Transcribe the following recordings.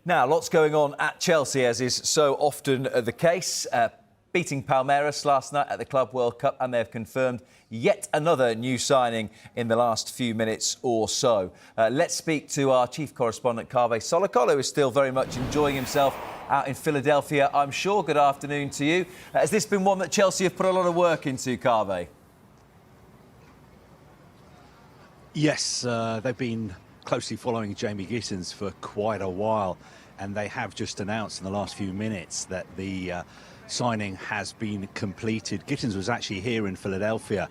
Now, lots going on at Chelsea, as is so often the case. Beating Palmeiras last night at the Club World Cup, and they've confirmed yet another new signing in the last few minutes or so. Let's speak to our chief correspondent, Kaveh Solokol, who is still very much enjoying himself out in Philadelphia, I'm sure. Good afternoon to you. Has this been one that Chelsea have put a lot of work into, Kaveh? Yes, they've been closely following Jamie Gittens for quite a while, and they have just announced in the last few minutes that the signing has been completed. Gittens was actually here in Philadelphia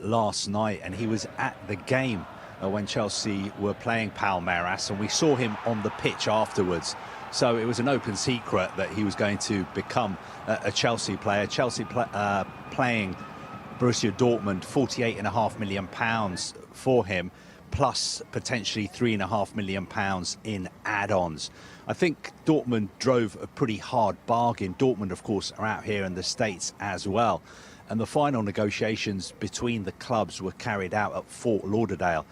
last night, and he was at the game when Chelsea were playing Palmeiras, and we saw him on the pitch afterwards. So it was an open secret that he was going to become a Chelsea player. Chelsea playing Borussia Dortmund, £48.5 million for him, plus potentially £3.5 million in add-ons. I think Dortmund drove a pretty hard bargain. Dortmund, of course, are out here in the States as well. And the final negotiations between the clubs were carried out at Fort Lauderdale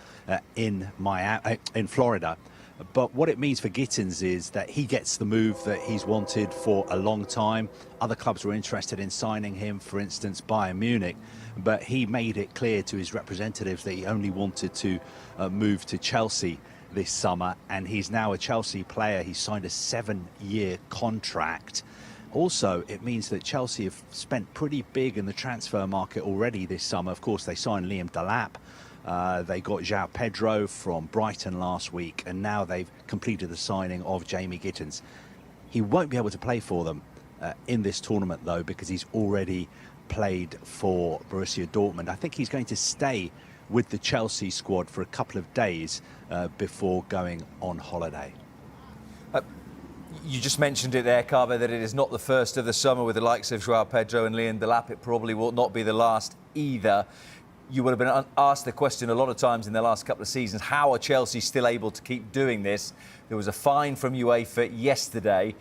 in Florida. But what it means for Gittens is that he gets the move that he's wanted for a long time. Other clubs were interested in signing him, for instance, Bayern Munich. But he made it clear to his representatives that he only wanted to move to Chelsea this summer. And he's now a Chelsea player. He signed a 7-year contract. Also, it means that Chelsea have spent pretty big in the transfer market already this summer. Of course, they signed Liam Delap. They got João Pedro from Brighton last week, and now they've completed the signing of Jamie Gittens. He won't be able to play for them in this tournament, though, because he's already played for Borussia Dortmund. I think he's going to stay with the Chelsea squad for a couple of days before going on holiday. You just mentioned it there, Kaveh, that it is not the first of the summer with the likes of João Pedro and Liam Delap. It probably will not be the last either. You would have been asked the question a lot of times in the last couple of seasons, how are Chelsea still able to keep doing this? There was a fine from UEFA yesterday.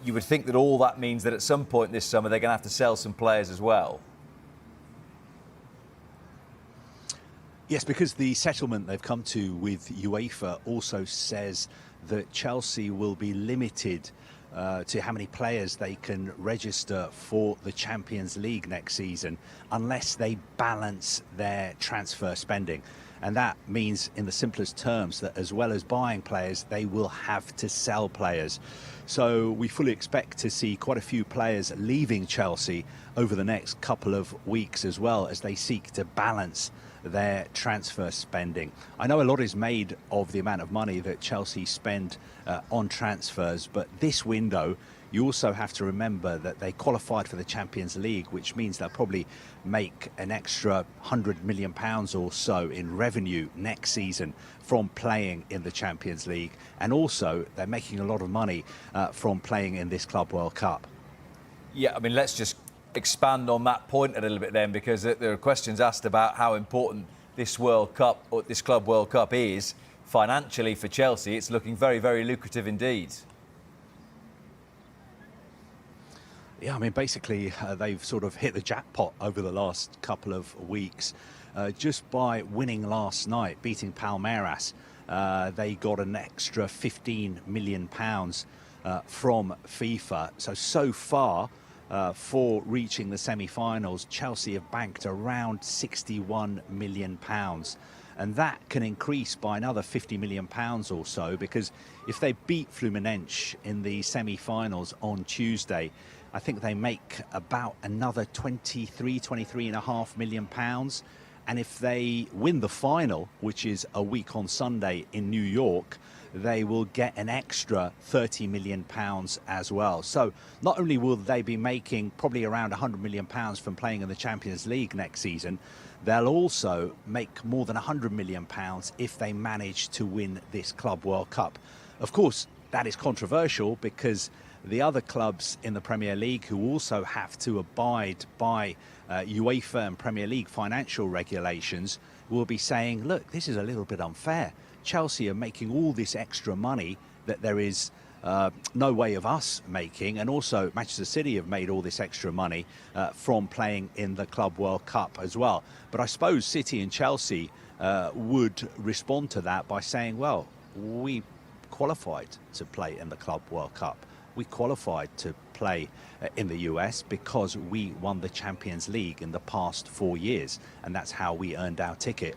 You would think that all that means that at some point this summer they're going to have to sell some players as well. Yes, because the settlement they've come to with UEFA also says that Chelsea will be limited to how many players they can register for the Champions League next season unless they balance their transfer spending. And that means, in the simplest terms, that as well as buying players, they will have to sell players. So we fully expect to see quite a few players leaving Chelsea over the next couple of weeks as well, as they seek to balance their transfer spending. I know a lot is made of the amount of money that Chelsea spend on transfers, but this window, you also have to remember that they qualified for the Champions League, which means they'll probably make an extra £100 million or so in revenue next season from playing in the Champions League. And also, they're making a lot of money from playing in this Club World Cup. Yeah, I mean, let's just expand on that point a little bit then, because there are questions asked about how important this World Cup, or this Club World Cup, is financially for Chelsea. It's looking very, very lucrative indeed. Yeah, I mean, basically, they've sort of hit the jackpot over the last couple of weeks. Just by winning last night, beating Palmeiras, they got an extra £15 million from FIFA. So far, for reaching the semi-finals, Chelsea have banked around £61 million. And that can increase by another £50 million or so, because if they beat Fluminense in the semi-finals on Tuesday, I think they make about another £23.5 million. And if they win the final, which is a week on Sunday in New York, they will get an extra £30 million as well. So not only will they be making probably around £100 million from playing in the Champions League next season, they'll also make more than £100 million if they manage to win this Club World Cup. Of course, that is controversial because the other clubs in the Premier League who also have to abide by UEFA and Premier League financial regulations will be saying, look, this is a little bit unfair. Chelsea are making all this extra money that there is no way of us making, and also Manchester City have made all this extra money from playing in the Club World Cup as well. But I suppose City and Chelsea would respond to that by saying, well, we qualified to play in the Club World Cup. We qualified to play in the US because we won the Champions League in the past 4 years, and that's how we earned our ticket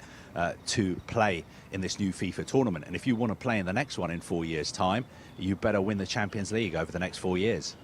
to play in this new FIFA tournament. And if you want to play in the next one in 4 years' time, you better win the Champions League over the next 4 years.